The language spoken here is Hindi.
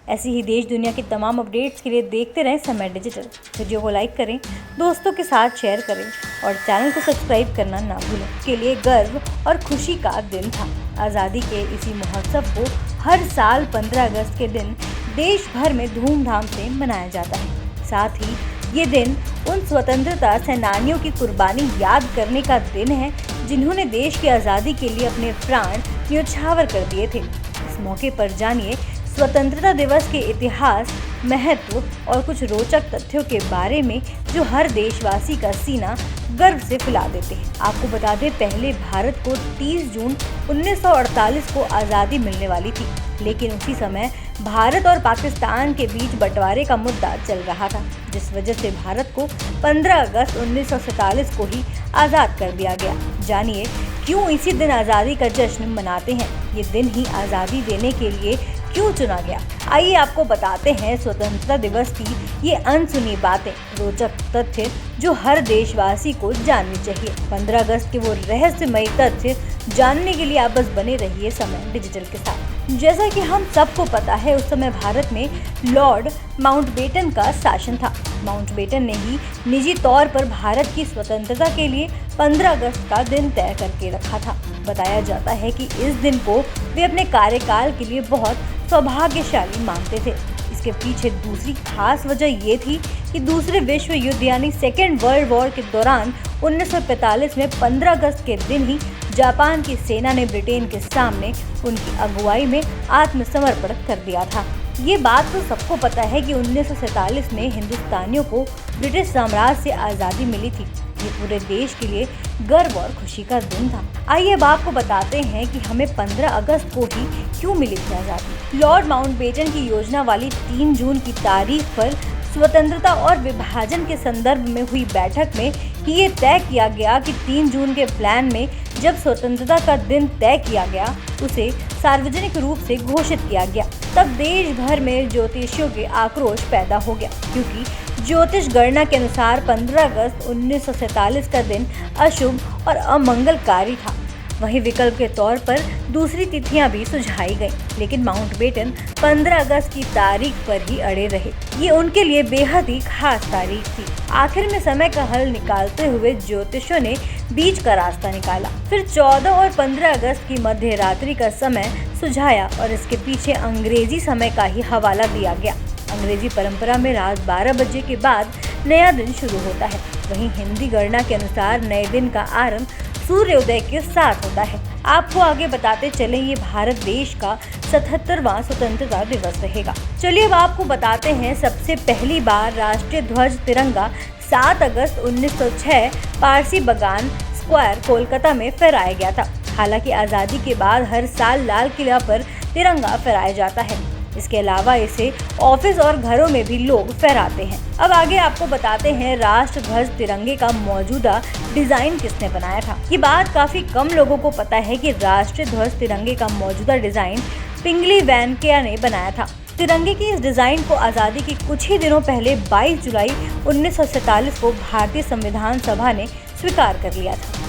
ऐसी ही देश दुनिया की तमाम अपडेट्स के लिए देखते रहें समय डिजिटल। वीडियो को लाइक करें, दोस्तों के साथ शेयर करें और चैनल को सब्सक्राइब करना ना भूलें। के लिए गर्व और खुशी का दिन था। आज़ादी के इसी महोत्सव को हर साल 15 अगस्त के दिन देश भर में धूमधाम से मनाया जाता है। साथ ही ये दिन उन स्वतंत्रता सेनानियों की कुर्बानी याद करने का दिन है जिन्होंने देश की आज़ादी के लिए अपने प्राण न्यौछावर कर दिए थे। इस मौके पर जानिए स्वतंत्रता दिवस के इतिहास, महत्व और कुछ रोचक तथ्यों के बारे में जो हर देशवासी का सीना गर्व से फुला देते हैं। आपको बता दें, पहले भारत को 30 जून 1948 को आज़ादी मिलने वाली थी, लेकिन उसी समय भारत और पाकिस्तान के बीच बंटवारे का मुद्दा चल रहा था, जिस वजह से भारत को 15 अगस्त 1947 को ही आज़ाद कर दिया गया। जानिए क्यों इसी दिन आज़ादी का जश्न मनाते हैं, ये दिन ही आज़ादी देने के लिए क्यों चुना गया। आइए आपको बताते हैं स्वतंत्रता दिवस की ये अनसुनी बातें, रोचक तथ्य जो हर देशवासी को जाननी चाहिए। 15 अगस्त के वो रहस्यमयी तथ्य जानने के लिए आप बस बने रहिए समय डिजिटल के साथ। जैसा कि हम सबको पता है, उस समय भारत में लॉर्ड माउंटबेटन का शासन था। माउंटबेटन ने ही निजी तौर पर भारत की स्वतंत्रता के लिए 15 अगस्त का दिन तय करके रखा था। बताया जाता है कि इस दिन को वे अपने कार्यकाल के लिए बहुत सौभाग्यशाली मानते थे। इसके पीछे दूसरी खास वजह ये थी कि दूसरे विश्व युद्ध यानी सेकेंड वर्ल्ड वॉर के दौरान 1945 में 15 अगस्त के दिन ही जापान की सेना ने ब्रिटेन के सामने उनकी अगुवाई में आत्मसमर्पण कर दिया था। ये बात तो सबको पता है कि 1947 में हिंदुस्तानियों को ब्रिटिश साम्राज्य से आज़ादी मिली थी। ये पूरे देश के लिए गर्व और खुशी का दिन था। आइए अब आपको बताते हैं कि हमें 15 अगस्त को ही क्यों मिली थी आज़ादी। लॉर्ड माउंटबेटन की योजना वाली 3 जून की तारीख पर स्वतंत्रता और विभाजन के संदर्भ में हुई बैठक में ये तय किया गया कि 3 जून के प्लान में जब स्वतंत्रता का दिन तय किया गया, उसे सार्वजनिक रूप से घोषित किया गया। तब देश भर में ज्योतिषियों के आक्रोश पैदा हो गया, क्योंकि ज्योतिष गणना के अनुसार 15 अगस्त 1947 का दिन अशुभ और अमंगलकारी था। वहीं विकल्प के तौर पर दूसरी तिथियां भी सुझाई गई, लेकिन माउंटबेटन 15 अगस्त की तारीख पर ही अड़े रहे। ये उनके लिए बेहद ही खास तारीख थी। आखिर में समय का हल निकालते हुए ज्योतिषियों ने बीच का रास्ता निकाला। फिर 14 और 15 अगस्त की मध्य रात्रि का समय सुझाया और इसके पीछे अंग्रेजी समय का ही हवाला दिया गया। अंग्रेजी परंपरा में रात 12 बजे के बाद नया दिन शुरू होता है। वहीं हिंदी गणना के अनुसार नए दिन का आरंभ सूर्योदय के साथ होता है। आपको आगे बताते चलें, ये भारत देश का 77वां स्वतंत्रता दिवस रहेगा। चलिए अब आपको बताते हैं, सबसे पहली बार राष्ट्रीय ध्वज तिरंगा 7 अगस्त 1906 पारसी बागान स्क्वायर कोलकाता में फहराया गया था। हालांकि आज़ादी के बाद हर साल लाल किला पर तिरंगा फहराया जाता है। इसके अलावा इसे ऑफिस और घरों में भी लोग फहराते हैं। अब आगे आपको बताते हैं राष्ट्र ध्वज तिरंगे का मौजूदा डिजाइन किसने बनाया था। ये बात काफी कम लोगों को पता है कि राष्ट्रीय ध्वज तिरंगे का मौजूदा डिजाइन पिंगली वेंकैया ने बनाया था। तिरंगे की इस डिजाइन को आज़ादी के कुछ ही दिनों पहले 22 जुलाई 1947 को भारतीय संविधान सभा ने स्वीकार कर लिया था।